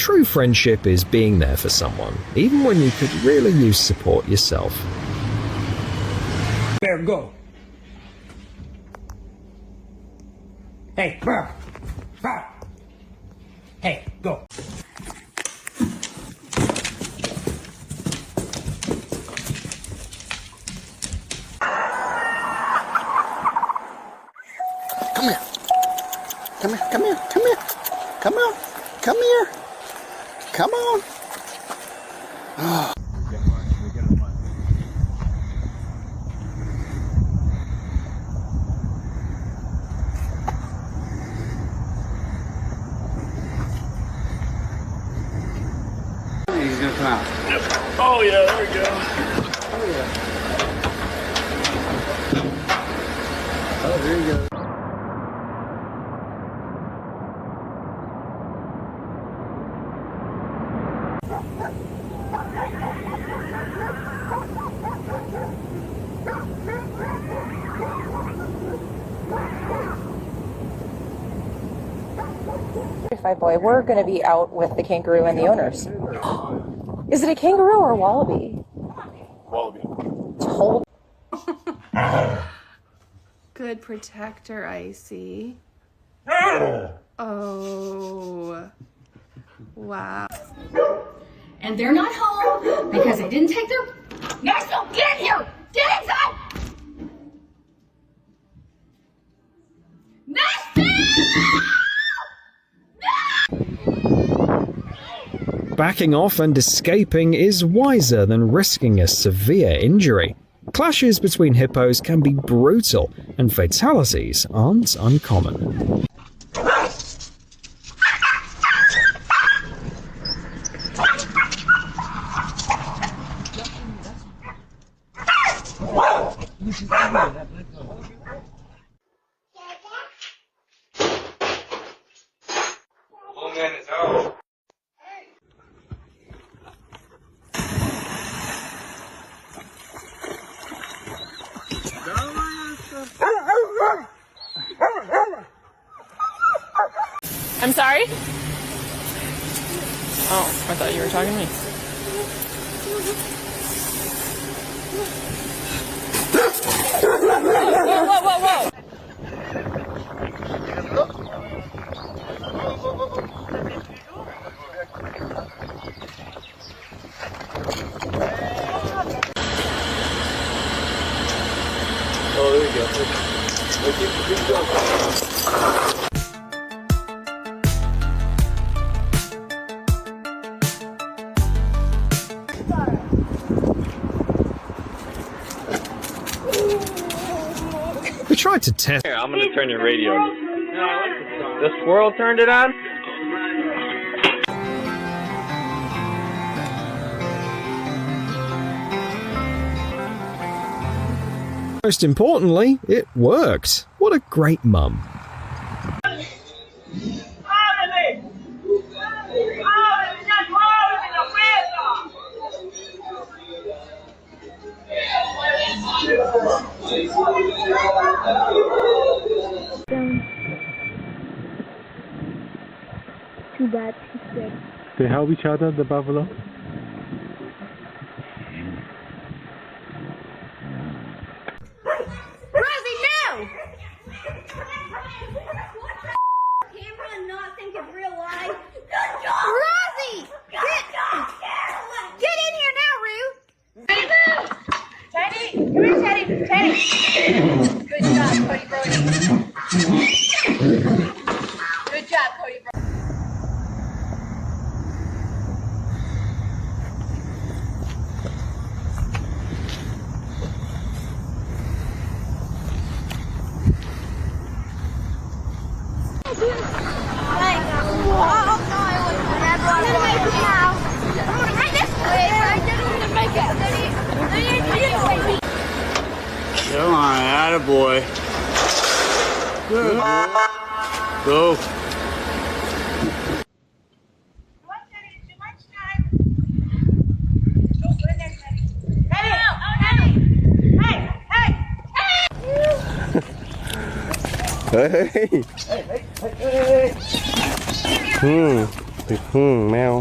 True friendship is being there for someone, even when you could really use support yourself. Bear, go. Hey, Bear. Bear. Hey, go. Come here. Come here, come here, come here. Come on. Come here. Come on. Oh. He's gonna come out. Oh yeah, there we go. Oh yeah. Oh, there you go. Five boy, we're going to be out with the kangaroo and the owners. Is it a kangaroo or a wallaby? Wallaby. Told. Good protector, Icy. Oh. Wow. And they're not home because they didn't take their... Maxwell, get in here! Get inside! Maxwell! Backing off and escaping is wiser than risking a severe injury. Clashes between hippos can be brutal, and fatalities aren't uncommon. I'm sorry? Oh, I thought you were talking to me. Whoa, whoa, whoa, whoa! Oh, there you go. Keep going. We tried to test. Here, I'm gonna turn your radio on. The squirrel turned it on? Most importantly, it worked. What a great mum. Too bad she's dead. They help each other, the buffalo? Rosie, no! Camera and not think it's real life. Good job! Rosie! Get in here now, Rue! Teddy, come here, Teddy. Teddy! Good job, Cody Brody. Good job, Cody Brody. Come on, attaboy. Good. Go. Hey. แมว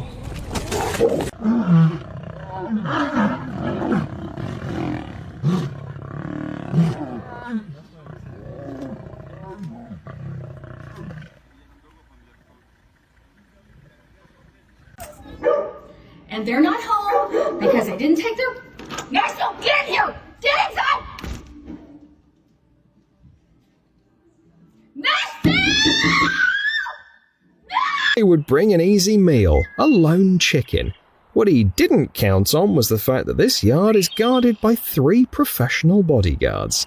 And they're not home because they didn't take their. Guys, don't get here! Get inside! He would bring an easy meal, a lone chicken. What he didn't count on was the fact that this yard is guarded by 3 professional bodyguards.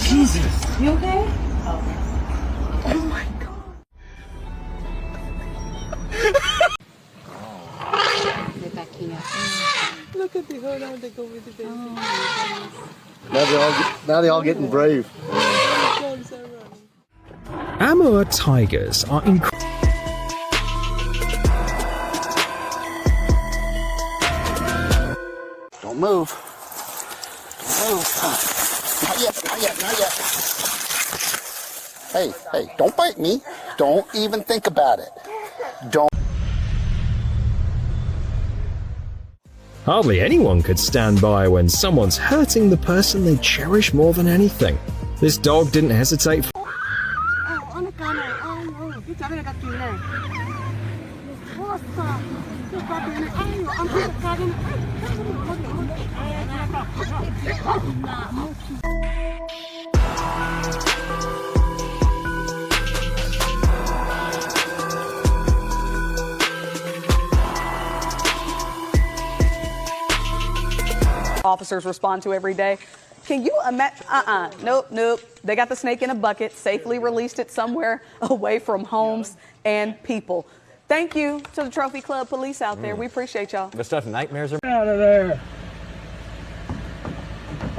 Jesus. You okay? Oh my god. Look at the hold on, they go with the baby. Now they all getting brave. Amur tigers are Don't move. Don't move. Not yet, not yet, not yet. Hey, don't bite me. Don't even think about it. Don't. Hardly anyone could stand by when someone's hurting the person they cherish more than anything. This dog didn't hesitate. Officers respond to every day. Can you imagine? Nope. They got the snake in a bucket, safely released it somewhere away from homes and people. Thank you to the Trophy Club police out there. We appreciate y'all. The stuff nightmares are Out of there.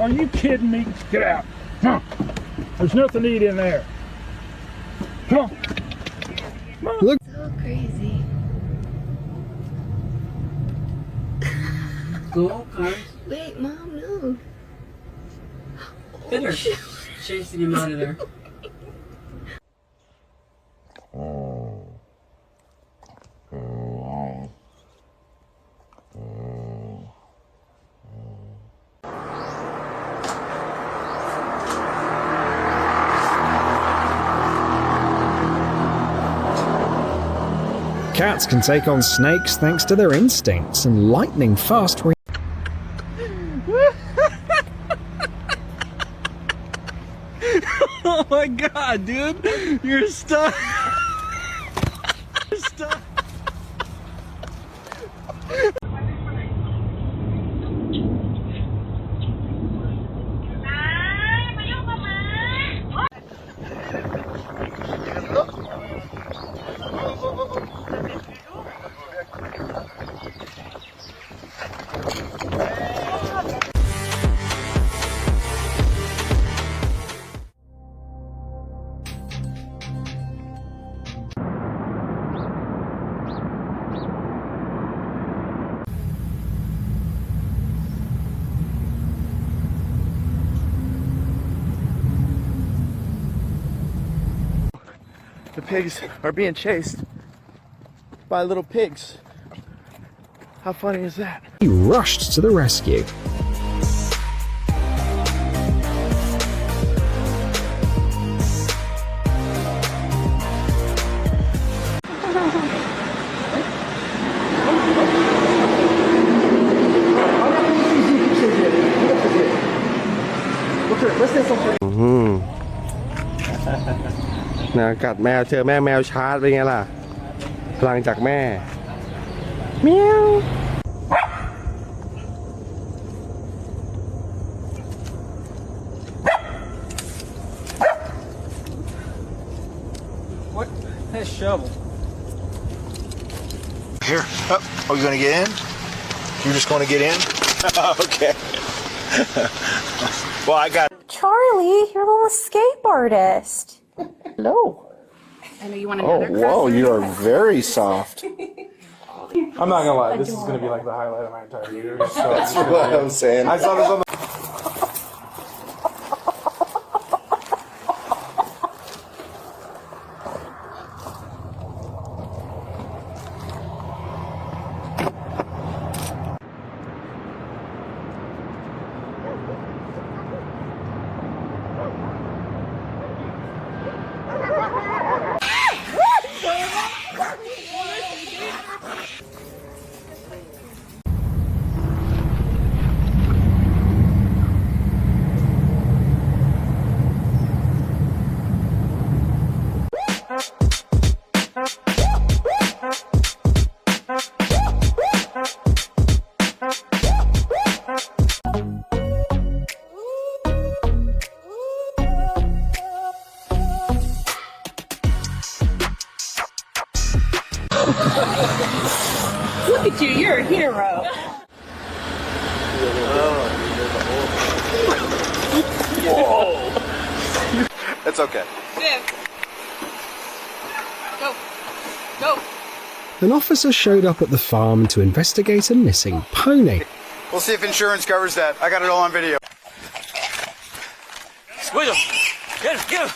Are you kidding me? Get out. Huh. There's nothing to eat in there. Come on. Look. So crazy. Go, cars. Wait, Mom, no. Get her. Chasing him out of there. Cats can take on snakes thanks to their instincts and lightning fast. Oh my god, dude! You're stuck! You're stuck! The pigs are being chased by little pigs. How funny is that? He rushed to the rescue.นะกัดแมวเจอแม่แมวชาร์จเป็นไงล่ะพลังจากแม่เมียว what? That shovel. Here. Oh, are you going to get in? You're just going to get in? Okay. Well, I got. Charlie, you're a little escape artist. Hello. I know you want Oh, another whoa, you are very soft. I'm not gonna lie, this is gonna be like the highlight of my entire year. So That's what I'm saying. I saw this on the Look at you, you're a hero. Whoa! That's okay. Viv. Go. Go. An officer showed up at the farm to investigate a missing pony. We'll see if insurance covers that. I got it all on video. Squeeze him. Get him.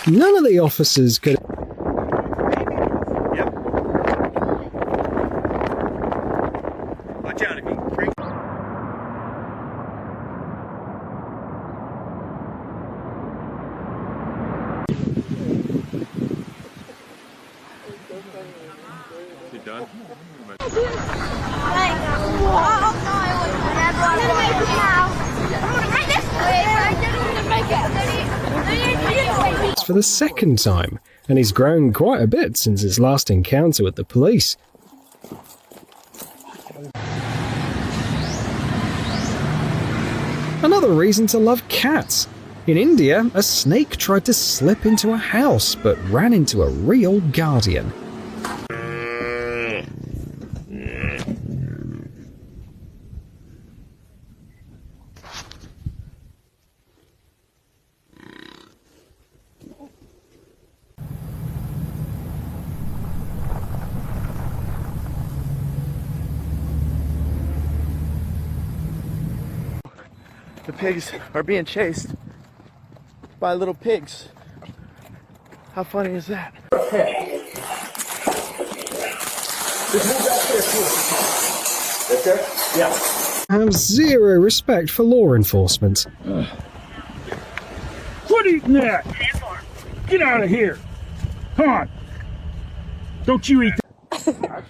None of the officers could. Yep. Watch out if you break. You done? For the second time, and he's grown quite a bit since his last encounter with the police. Another reason to love cats. In India, a snake tried to slip into a house but ran into a real guardian. The pigs are being chased by little pigs. How funny is that? Have zero respect for law enforcement. Quit eating that! Get out of here! Come on! Don't you eat that!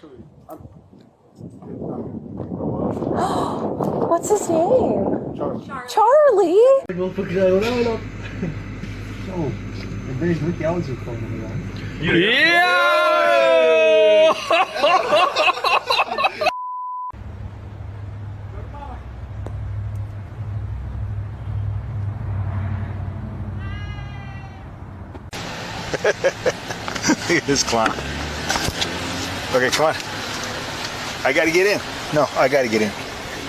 What's his name? Charlie. Look at this clown. Okay, come on. I gotta get in. No, I gotta get in.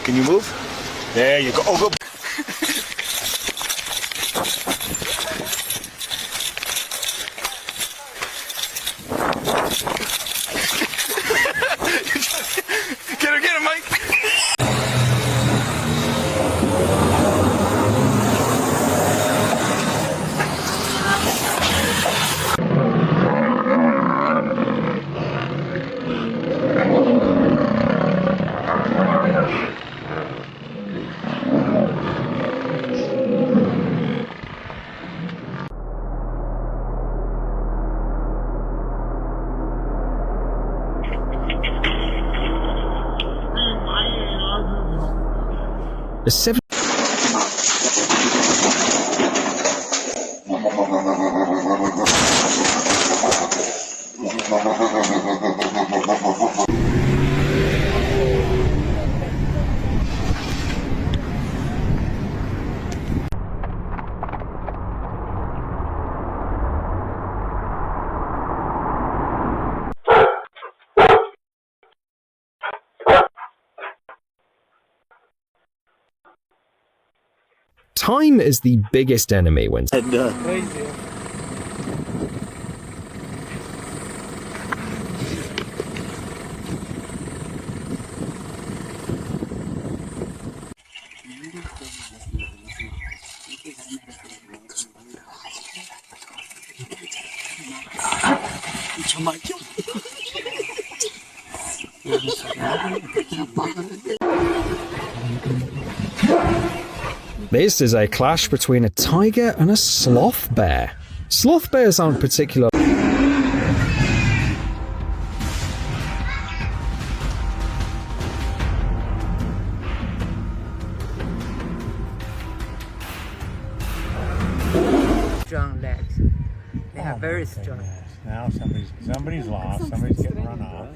Can you move? There you go. Oh, go. Get him, Mike. The seven. Time is the biggest enemy when This is a clash between a tiger and a sloth bear. Sloth bears aren't particular. Strong legs. They are very strong. Now somebody's lost. Somebody's getting run off.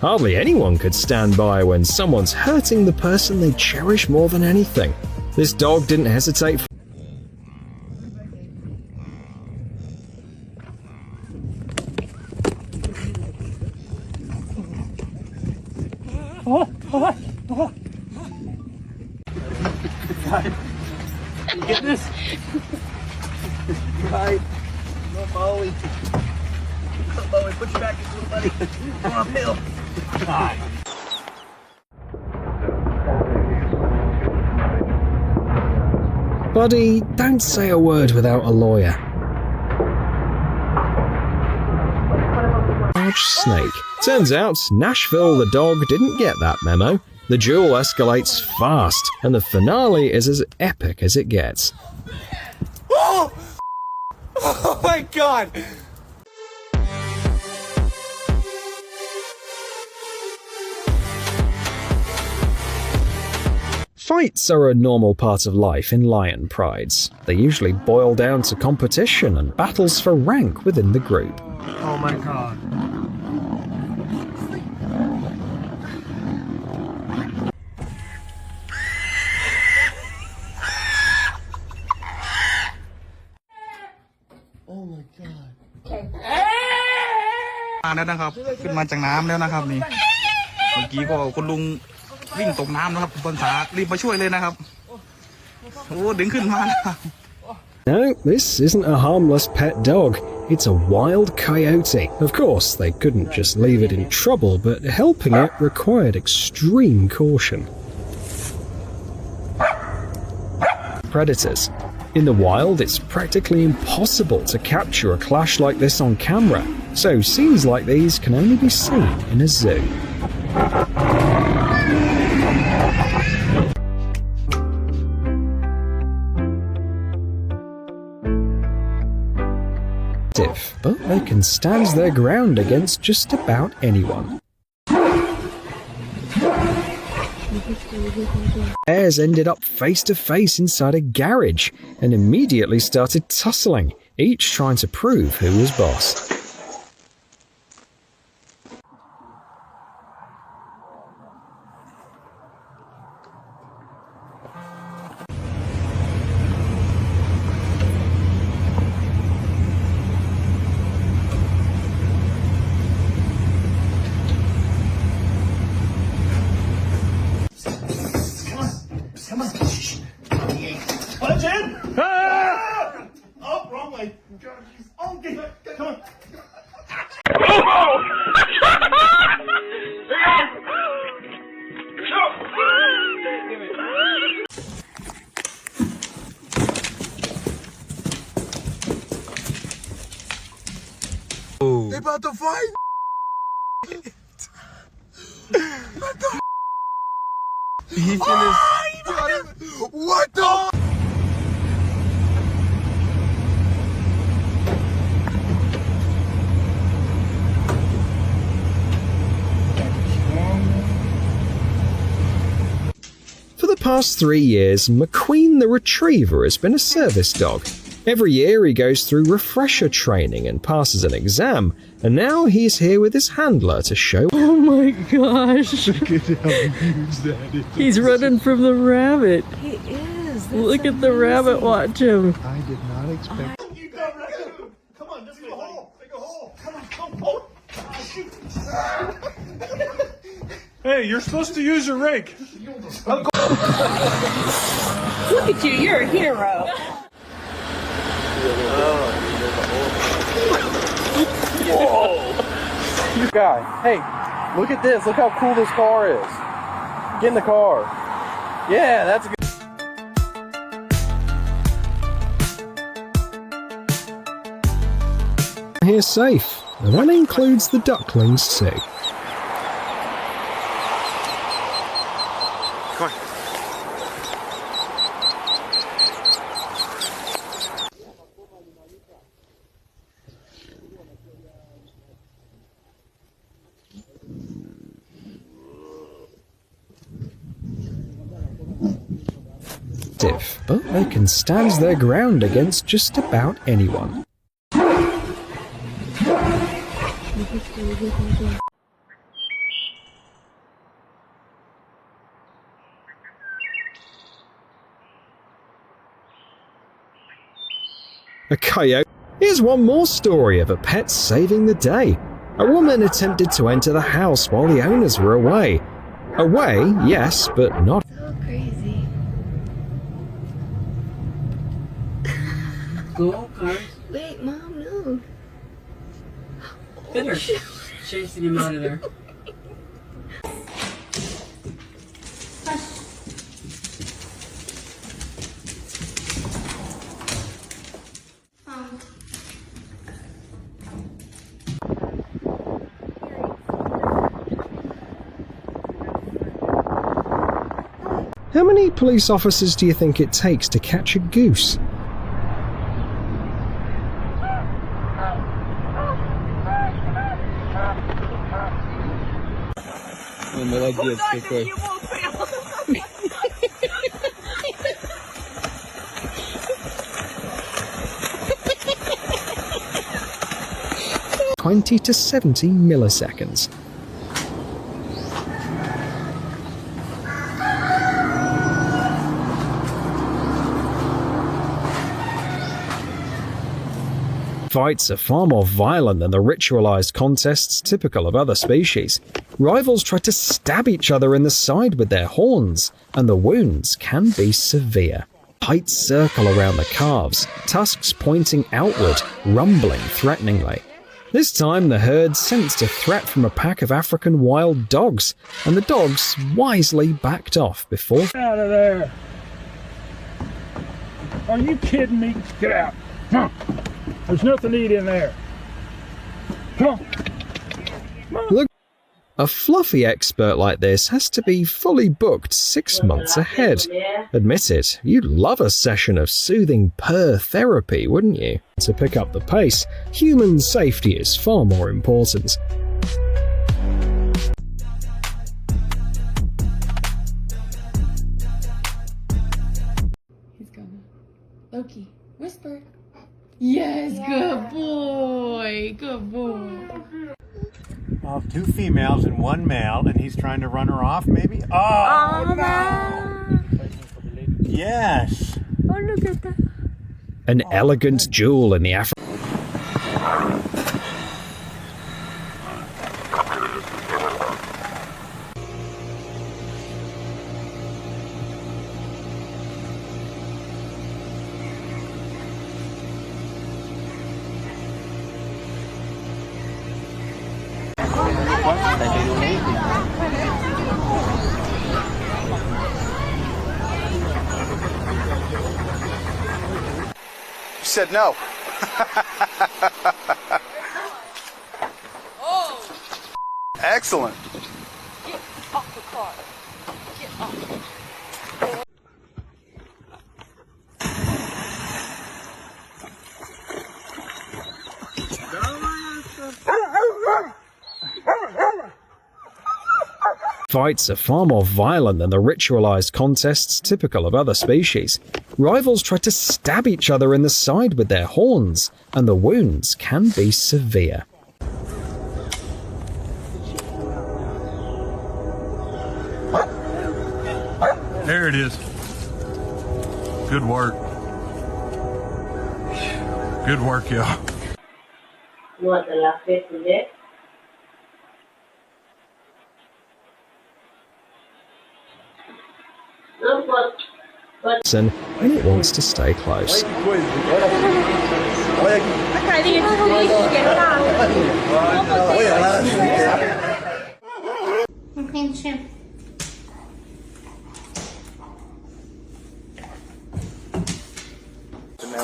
Hardly anyone could stand by when someone's hurting the person they cherish more than anything. This dog didn't hesitate. You get this? Right. No, Bowie. Come Bowie, put your back into it, buddy. Come on, uphill. Buddy, don't say a word without a lawyer. Large snake. Turns out, Nashville the dog didn't get that memo. The duel escalates fast, and the finale is as epic as it gets. Oh! Oh my god! Fights are a normal part of life in lion prides. They usually boil down to competition and battles for rank within the group. Oh my god. Oh my god. มาแล้วนะครับขึ้นมาจากน้ำแล้วนะครับนี่เมื่อกี้ก็คุณลุงวิ่งตกน้ำนะครับคนสารีบมาช่วยเลยนะครับโอ้ดึงขึ้นมานะครับ No, this isn't a harmless pet dog. It's a wild coyote. Of course, they couldn't just leave it in trouble, but helping it required extreme caution. Predators. In the wild, it's practically impossible to capture a clash like this on camera, so scenes like these can only be seen in a zoo. But they can stand their ground against just about anyone. Bears ended up face to face inside a garage and immediately started tussling, each trying to prove who was boss. Punch in! Ah! Oh, wrong way. Okay, come on. Oh. They about to fight. What the? He finished. What the? For the past 3 years, McQueen the Retriever has been a service dog. Every year he goes through refresher training and passes an exam, and now he's here with his handler to show. Oh my gosh! Look at how huge that is. He's running from the rabbit. He is. Look at the rabbit, watch him. I did not expect. You go, raccoon. Come on, just make a hole. Make a hole. Come on, come on. Oh, shoot. Hey, you're supposed to use your rake. Look at you, you're a hero. Whoa! You guy, hey, look at this. Look how cool this car is. Get in the car. Yeah, that's good. Here safe, and that includes the ducklings too. Come on. But they can stand their ground against just about anyone. a coyote. Here's one more story of a pet saving the day. A woman attempted to enter the house while the owners were away. Away, yes, but not. So crazy. Go, cars. Wait, Mom, no. They're chasing him out of there. How many police officers do you think it takes to catch a goose? (20 to 70 milliseconds). Fights are far more violent than the ritualized contests typical of other species. Rivals try to stab each other in the side with their horns, and the wounds can be severe. Heights circle around the calves, tusks pointing outward, rumbling threateningly. This time, the herd sensed a threat from a pack of African wild dogs, and the dogs wisely backed off before. Out of there! Are you kidding me? Get out! Huh. There's nothing to eat in there. Come on. Look, a fluffy expert like this has to be fully booked 6 months ahead. Admit it, you'd love a session of soothing purr therapy, wouldn't you? To pick up the pace, human safety is far more important. He's coming. Loki, whisper. Yes, good boy. Good boy. Well, 2 females and 1 male, and he's trying to run her off, maybe? Oh, no! Yes! Oh, look at that. An elegant jewel in the African. You said no. Excellent. Get off the car. Get off. Fights are far more violent than the ritualized contests typical of other species. Rivals try to stab each other in the side with their horns, and the wounds can be severe. There it is. Good work. Good work, y'all. You want the last bit of it? And it wants to stay close. Of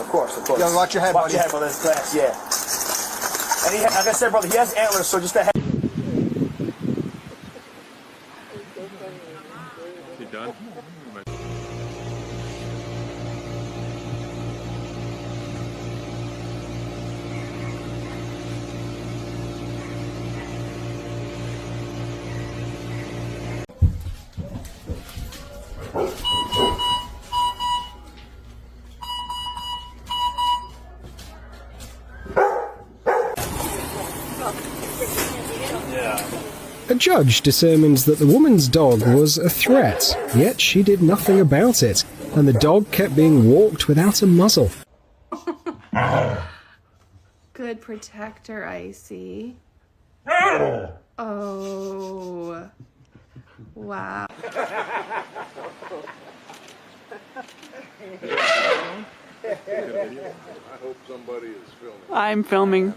course. You gotta watch your head, Watch buddy. your head, brother. It's glass, yeah. And he, like I said, brother, he has antlers, so just the head. You done? A judge determines that the woman's dog was a threat, yet she did nothing about it, and the dog kept being walked without a muzzle. protector, Icy. Oh. Wow. I hope somebody is filming. I'm filming.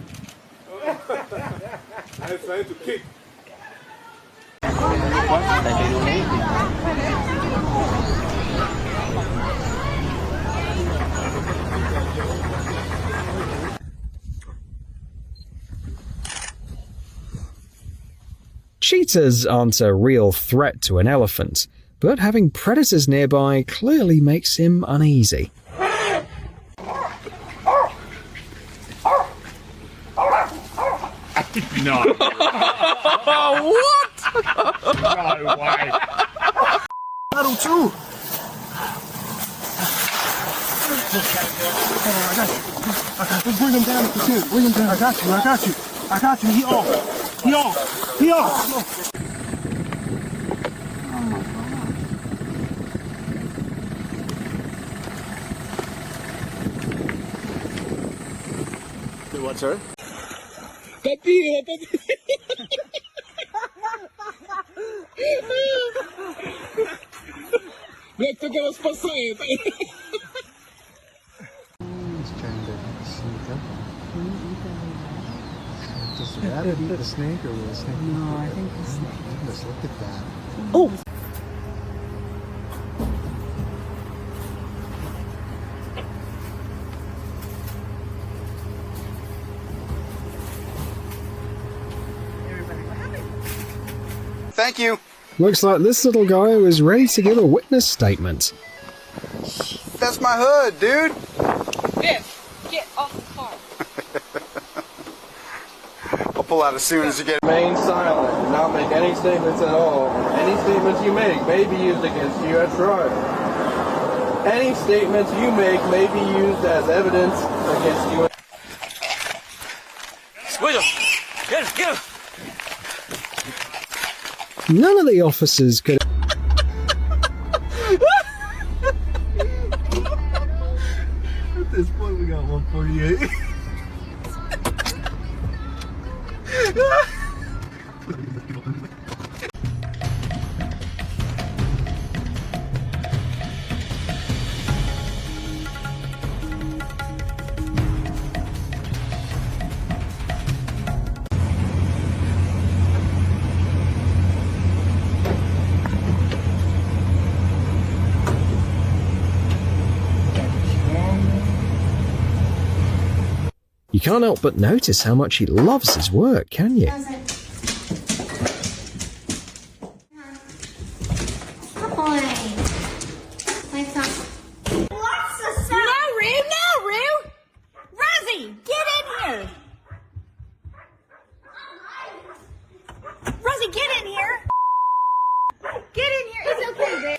I decided to kick. Cheetahs aren't a real threat to an elephant, but having predators nearby clearly makes him uneasy. No. What? No way. Battle too. Let's bring him down if you can. Bring him down. I got you. I got you. I got you. He off. He off. He off. What, sir? Papi, Jak to go spasuje? Does the rabbit eat the snake or will the snake? No, I think the snake. Let's look at that. Oh. Thank you. Looks like this little guy was ready to give a witness statement. That's my hood, dude. Biff, get off the car. I'll pull out as soon as you get. Remain silent. Do not make any statements at all. Any statements you make may be used against you at trial. Any statements you make may be used as evidence against you. William, get him. None of the officers could. At this point, we got 148. You can't help but notice how much he loves his work, can you? Good boy. Like that. What's the sound? No, Rue. Rosie, get in here. Rosie, get in here. Get in here. It's okay, babe.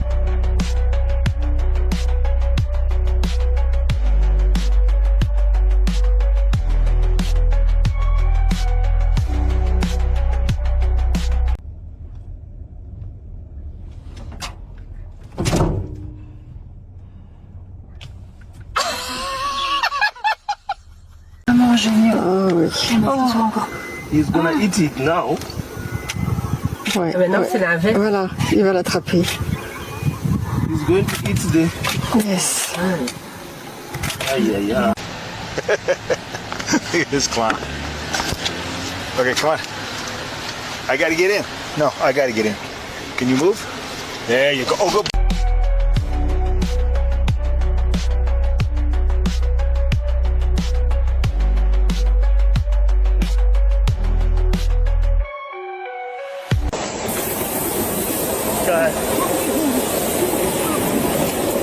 He's gonna eat it now. Ouais. Maintenant, c'est la veste. Voilà, il va l'attraper. He's going to eat the. Yes. Aye, aye, aye. Look at this clown. Okay, come on. I gotta get in. No, I gotta get in. Can you move? There you go. Oh, go.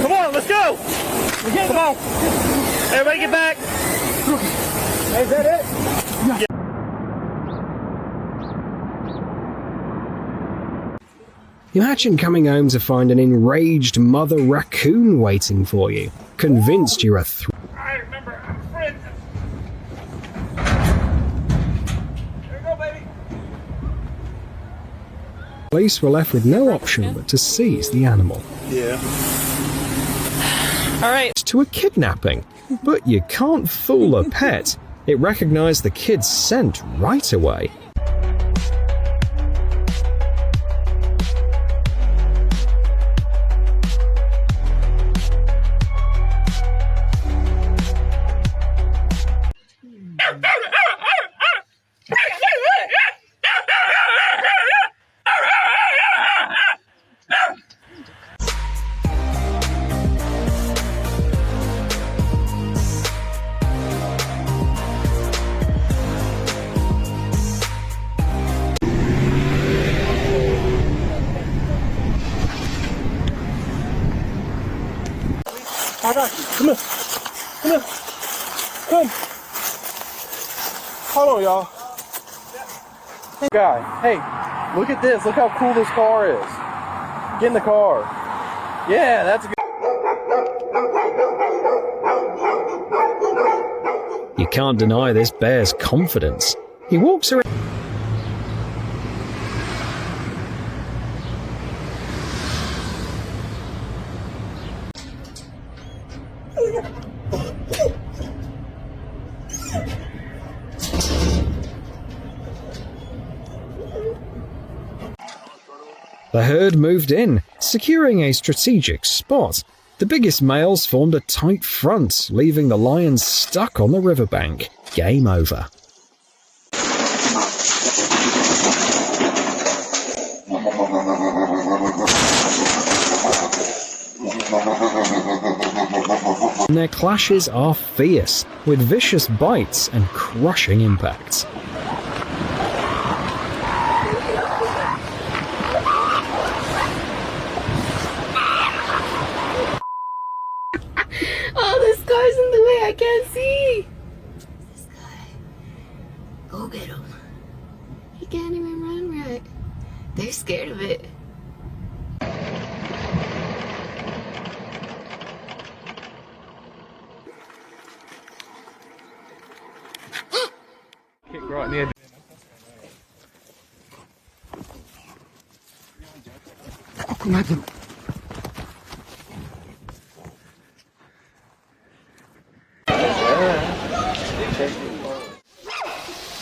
Come on, let's go. Come on. Everybody get back. Is that it? Yeah. Imagine coming home to find an enraged mother raccoon waiting for you, convinced you're a I remember our friends. There you go, baby. Police were left with no option but to seize the animal. Yeah. All right. To a kidnapping, but you can't fool a pet. It recognized the kid's scent right away. Come here. Come here. Come. Hold on, y'all. Hey, guy. Hey, look at this. Look how cool this car is. Get in the car. Yeah, that's good. You can't deny this bear's confidence. He walks around. The herd moved in, securing a strategic spot. The biggest males formed a tight front, leaving the lions stuck on the riverbank. Game over. Their clashes are fierce, with vicious bites and crushing impacts. Oh, this car's in the way. I can't see. This guy. Go get him. He can't even run right. They're scared of it. Kick right near.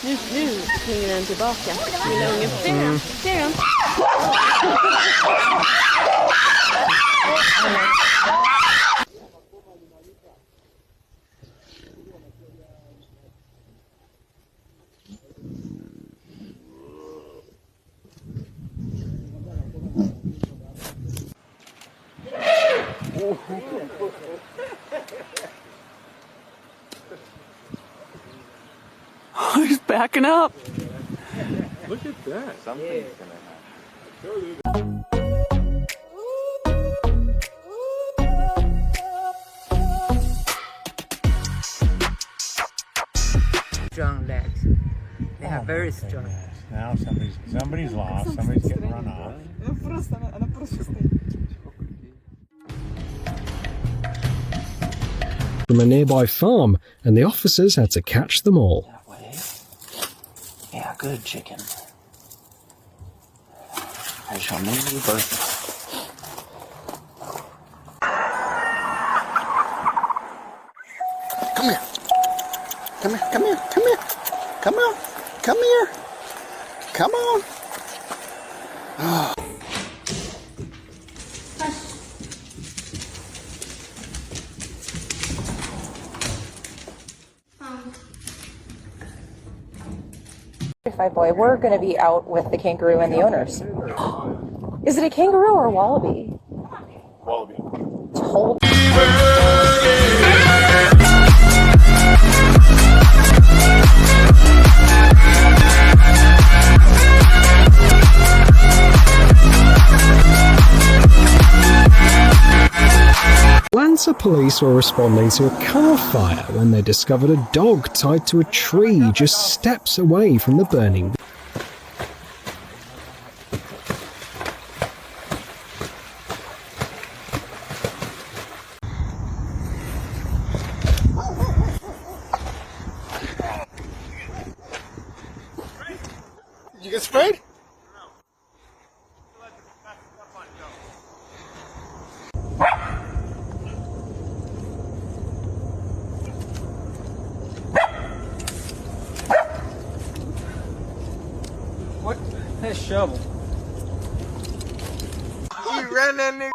Nu springer den tillbaka. Lilla ungen. Ser den? He's backing up. Look at that. Something's gonna happen. Strong legs. They are very strong. Now somebody's lost. Somebody's getting run off. From a nearby farm, and the officers had to catch them all. Yeah, good chicken. I shall name you Bertha. Come here. Come here, come here, come here. Come on, come here. Come on. Oh. Boy, we're going to be out with the kangaroo and the owners. Is it a kangaroo or a wallaby? Wallaby. Told. Atlanta police were responding to a car fire when they discovered a dog tied to a tree just steps away from the burning. You get sprayed? What? That shovel. You ran that nigga.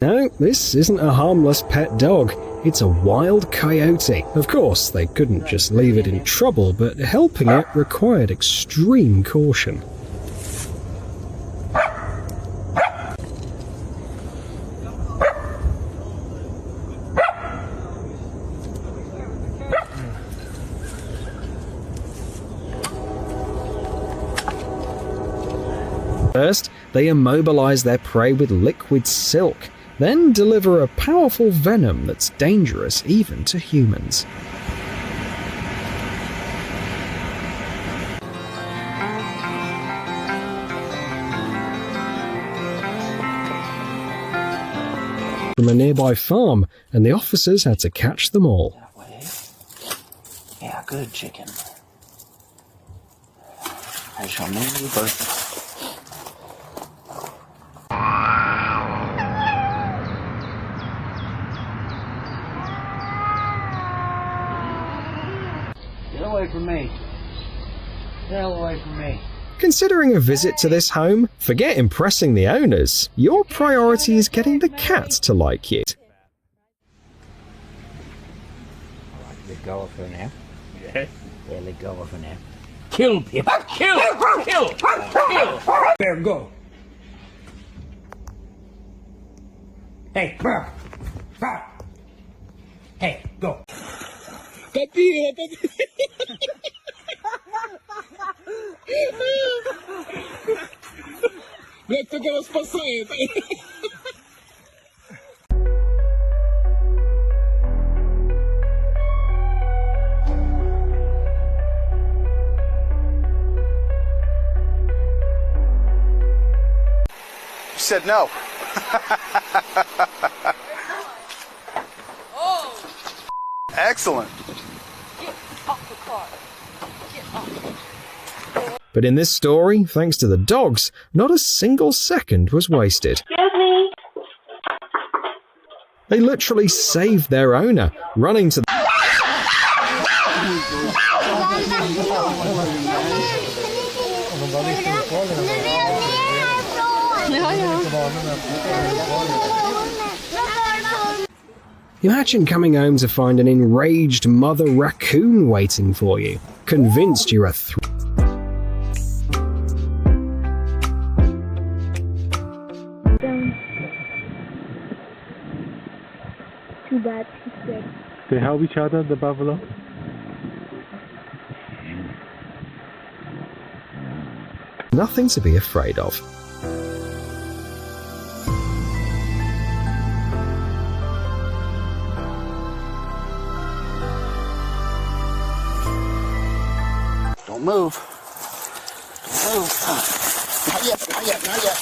No, this isn't a harmless pet dog. It's a wild coyote. Of course, they couldn't just leave it in trouble, but helping it required extreme caution. First, they immobilize their prey with liquid silk, then deliver a powerful venom that's dangerous even to humans. From a nearby farm, and the officers had to catch them all. Yeah, good chicken. I shall name you Bertha. Get away from me. Get away from me. Considering a visit to this home, forget impressing the owners. Your priority is getting the cat to like you. Let go of her now. Yeah. Yeah, let go of her now. Kill people. Kill. Kill. Kill. There, go. Hey, brr. Brr. Hey, go. Jak to go spasuje? You said no. Excellent. But in this story, thanks to the dogs, not a single second was wasted. They literally saved their owner, running to Imagine coming home to find an enraged mother raccoon waiting for you, convinced you're a Too bad she's dead. They help each other, the buffalo? Nothing to be afraid of. Don't move. Don't move. Not yet, not yet, not yet.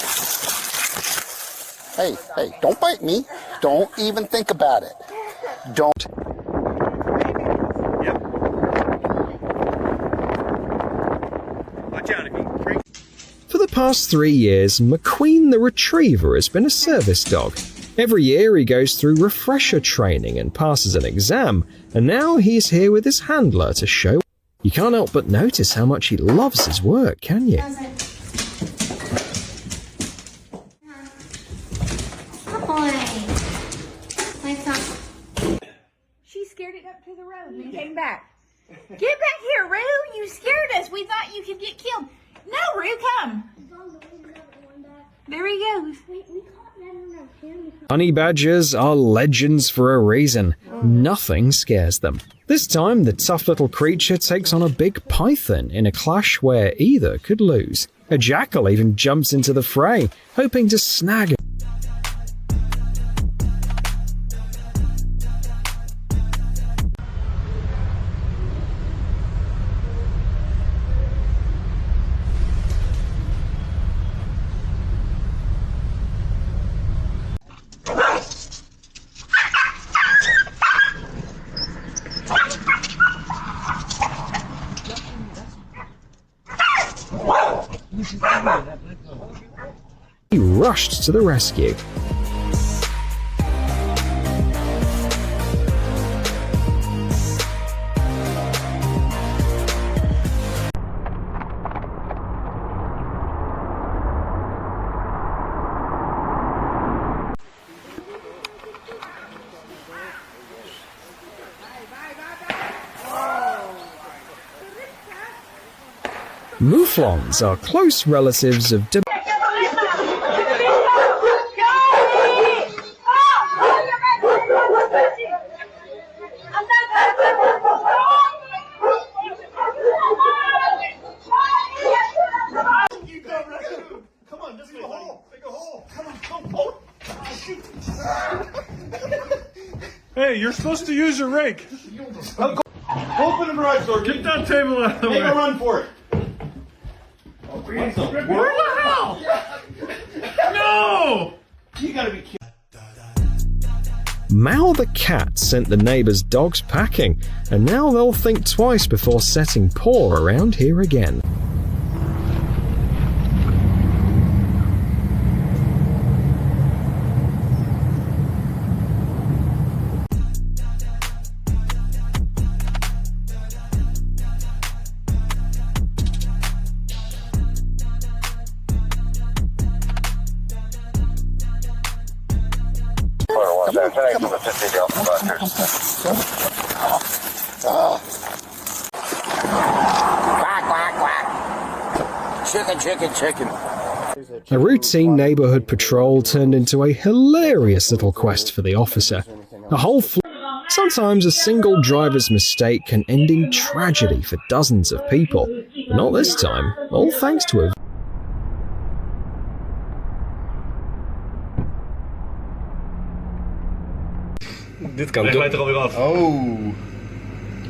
Hey, hey, don't bite me. Don't even think about it. Don't. Yep. Watch out if you break. For the past 3 years, McQueen the Retriever has been a service dog. Every year he goes through refresher training and passes an exam, and now he's here with his handler to show. You can't help but notice how much he loves his work, can you? She scared it up to the road and came back. Get back here, Rue! You scared us. We thought you could get killed. No, Rue, come. There he goes. Honey badgers are legends for a reason. Nothing scares them. This time, the tough little creature takes on a big python in a clash where either could lose. A jackal even jumps into the fray, hoping to snag it. He rushed to the rescue. Mouflons are close relatives of Hey, you're supposed to use your rake. Open the garage door. Get that table out of the way. Make a run for it. Where the hell? No! You gotta be kidding. Mao the cat sent the neighbours' dogs packing, and now they'll think twice before setting paw around here again. Quack, quack, quack. Chicken, chicken, chicken. A routine neighbourhood patrol turned into a hilarious little quest for the officer. A whole Sometimes a single driver's mistake can end in tragedy for dozens of people. But not this time, all thanks to a Dit kan toch? Er alweer af. Oh.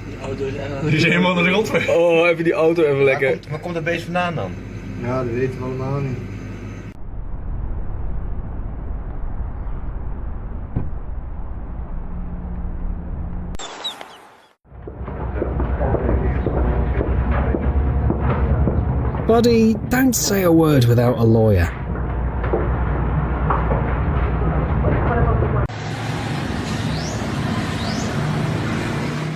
Die auto is helemaal naar de grond weer. Oh, even die auto even lekker. Waar komt dat beest vandaan dan? Ja, dat weten we allemaal niet. Buddy, don't say a word without a lawyer.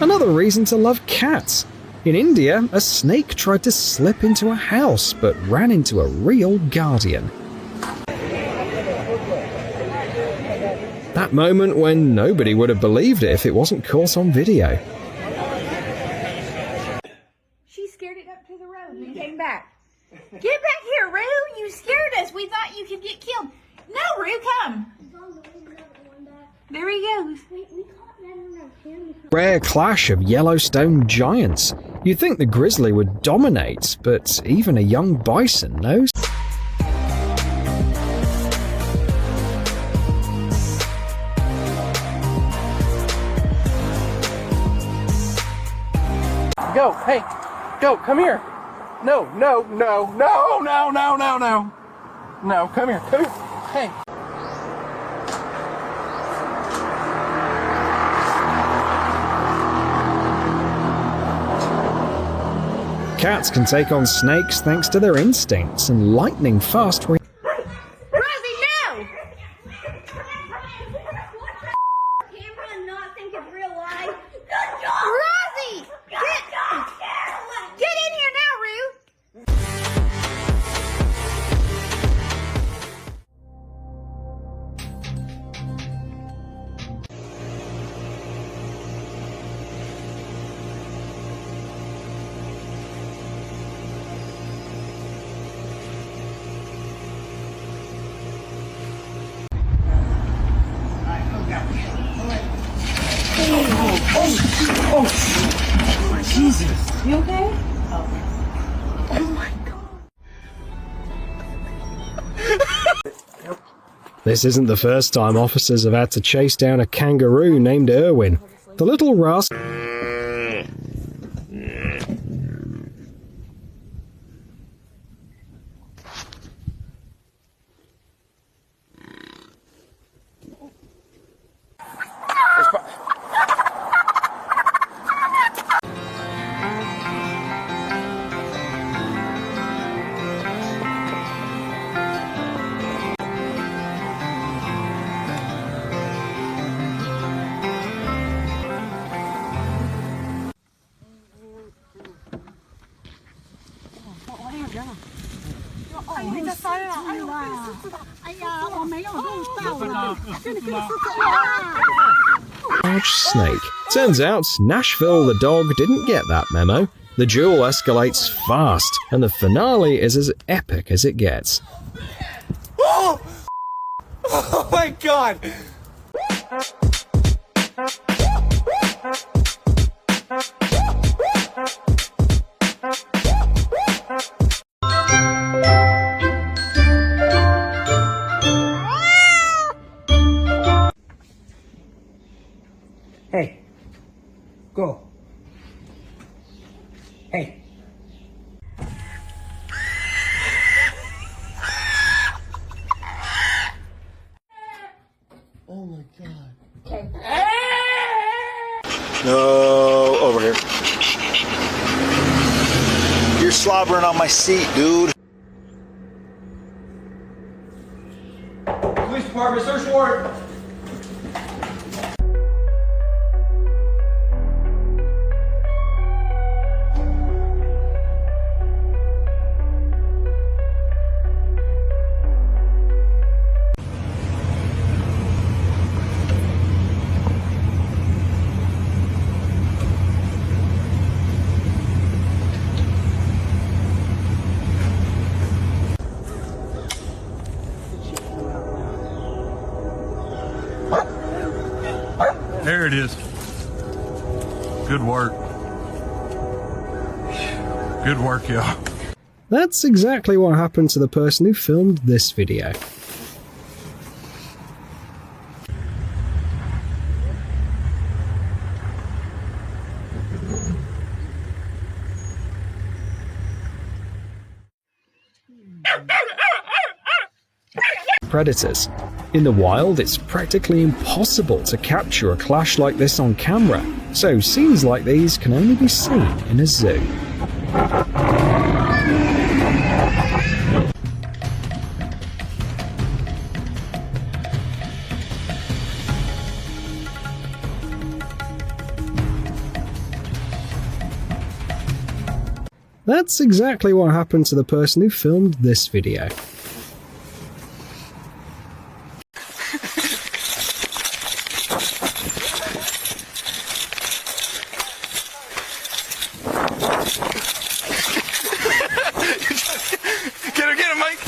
Another reason to love cats. In India, a snake tried to slip into a house but ran into a real guardian. That moment when nobody would have believed it if it wasn't caught on video. She scared it up to the road and came back. Get back here, Rue! You scared us. We thought you could get killed. No, Rue, come. There he goes. Rare clash of Yellowstone giants. You'd think the grizzly would dominate, but even a young bison knows. Go, hey, go, come here. No, no, no, no, no, no, no, no. No, come here, come here. Hey. Cats can take on snakes thanks to their instincts and lightning-fast Rosie, no! Camera and not think it's real life. Good job! Rosie! Get in here now, Rue! Oh, Jesus. You okay? Oh my God. This isn't the first time officers have had to chase down a kangaroo named Irwin. The little rascal. Large snake. Turns out, Nashville the dog didn't get that memo. The duel escalates fast, and the finale is as epic as it gets. Oh! Oh my god! Hey, go. Hey. Oh my god. Okay. No, over here. You're slobbering on my seat, dude. Police department, search warrant. There it is. Good work. Good work, y'all. That's exactly what happened to the person who filmed this video. Predators. In the wild, it's practically impossible to capture a clash like this on camera, so scenes like these can only be seen in a zoo. That's exactly what happened to the person who filmed this video. Get him, Mike!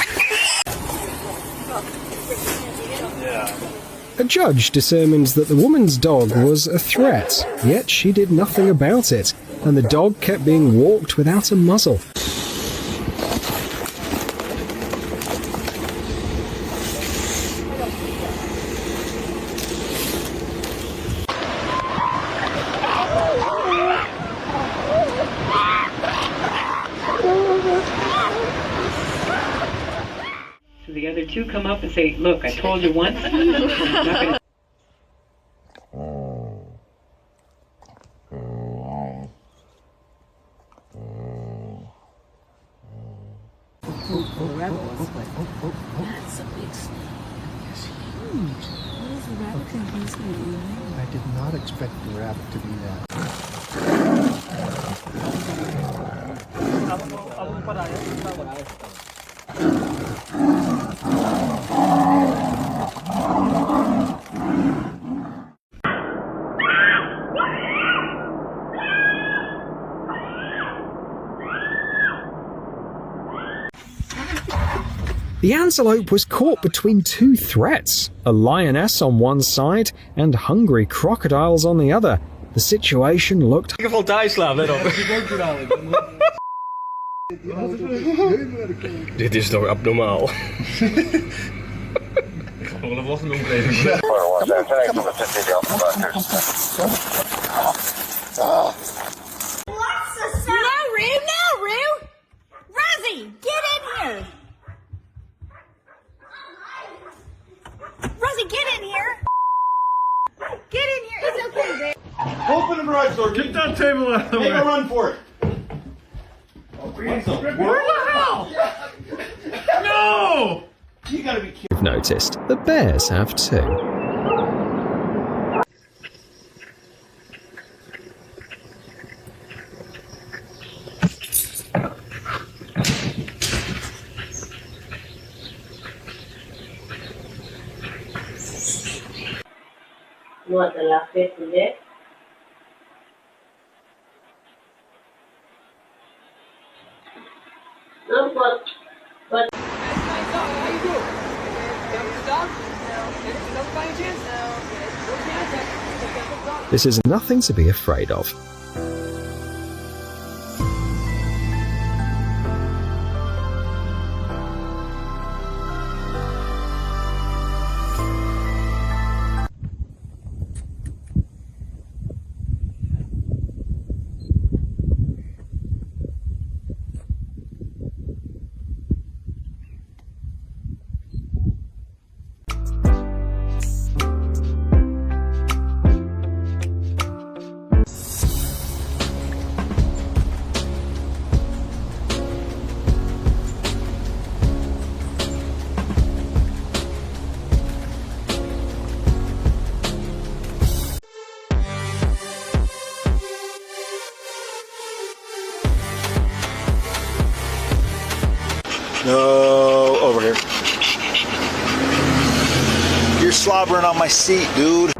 A judge determines that the woman's dog was a threat, yet she did nothing about it, and the dog kept being walked without a muzzle. So the other two come up and say, look, I told you once. I'm not gonna... That's a big snake. It's huge. What is the rabbit think he's going to be? I did not expect the rabbit to be The antelope was caught between two threats, a lioness on one side and hungry crocodiles on the other. The situation looked... Ik geval Duitsland, let op. Dit is toch abnormaal? Gewoon was een omgeving. No, Roo! No, Roo! Rosie, get in here! Rosie, get in here! Get in here! It's okay, babe. Open the garage door. Get that table out of the way. Make a run for it. Where the hell? No! You gotta be kidding. You've noticed, the bears have too. นวดแต่ละเฟสเด็กน้ำปวด This is nothing to be afraid of. No, over here. You're slobbering on my seat, dude.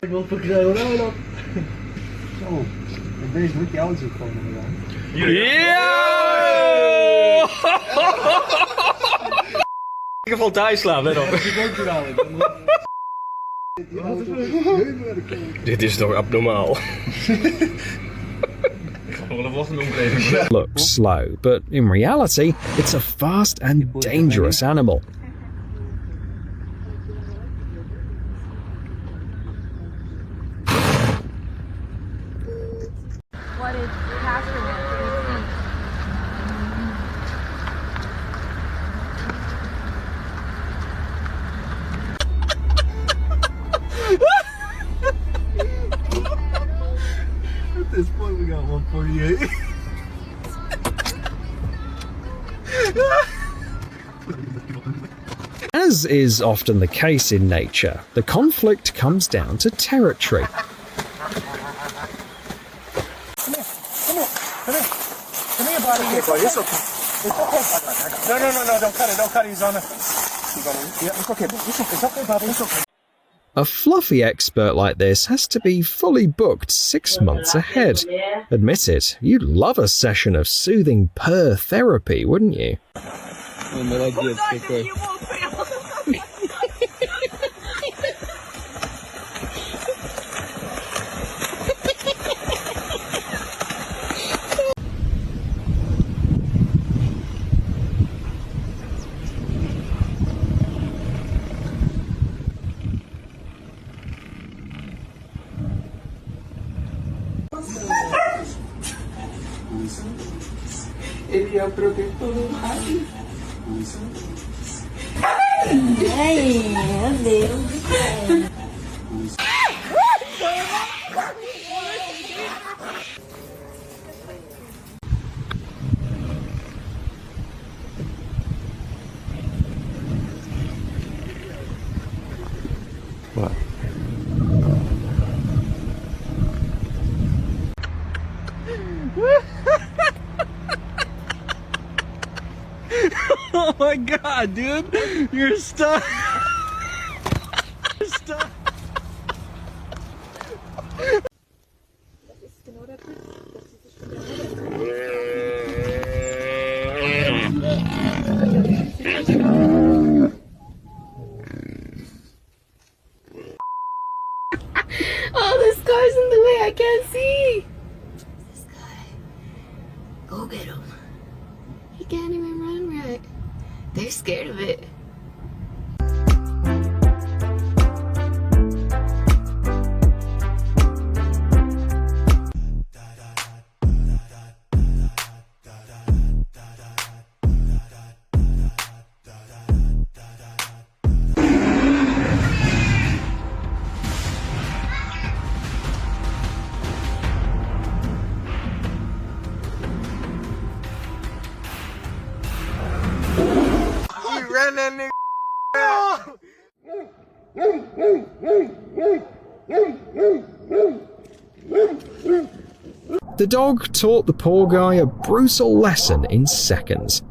Ik wil verkrijgen, nou dan. Zo, en deze doet die auto gewoon gedaan. Ja! Ik heb van thuis slaan, let op. Dit is toch abnormaal? Looks slow, but in reality, it's a fast and dangerous animal. What is pasture? At this point, we got 148. As is often the case in nature, the conflict comes down to territory. Come here, buddy. Okay, buddy, it's okay. It's okay. No, don't cut it. Don't cut it. He's on the... Yeah, it's okay, buddy. It's okay, buddy. It's okay. A fluffy expert like this has to be fully booked 6 months ahead. Admit it, you'd love a session of soothing purr therapy, wouldn't you? Ele é o protetor do rádio. Ai, meu Deus. What? Oh my god, dude! You're stuck! You're stuck! Oh, this car's in the way. I can't see. This guy. Go get him. He can't even run right. They're scared of it. The dog taught the poor guy a brutal lesson in seconds.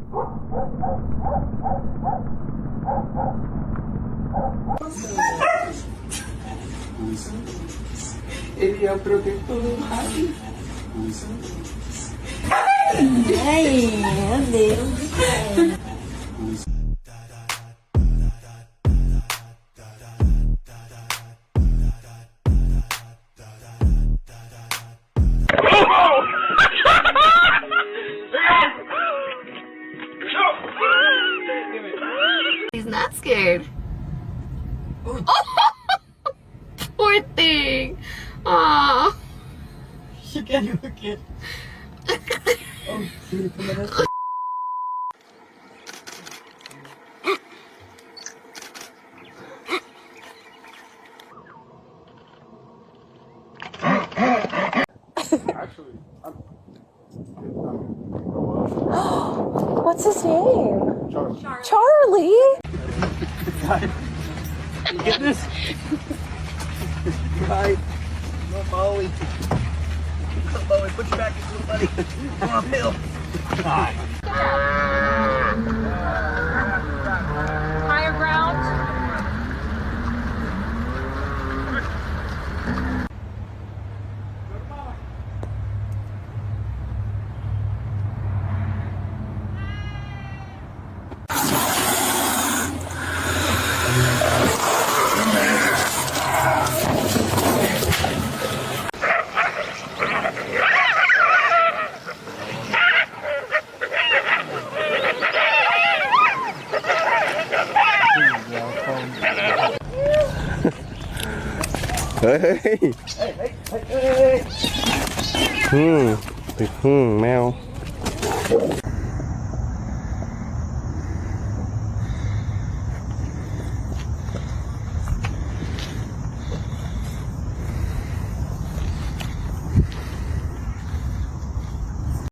Ai, meu Deus. He's not scared. Poor thing. Aww. You can't even look it. Oh, Actually, What's his name? Charlie. You get this? Right. Come on, Bowie. Come on, Bowie. Put your back into it, buddy. Come on, Bill. Higher ground. Hey. Hey. แมว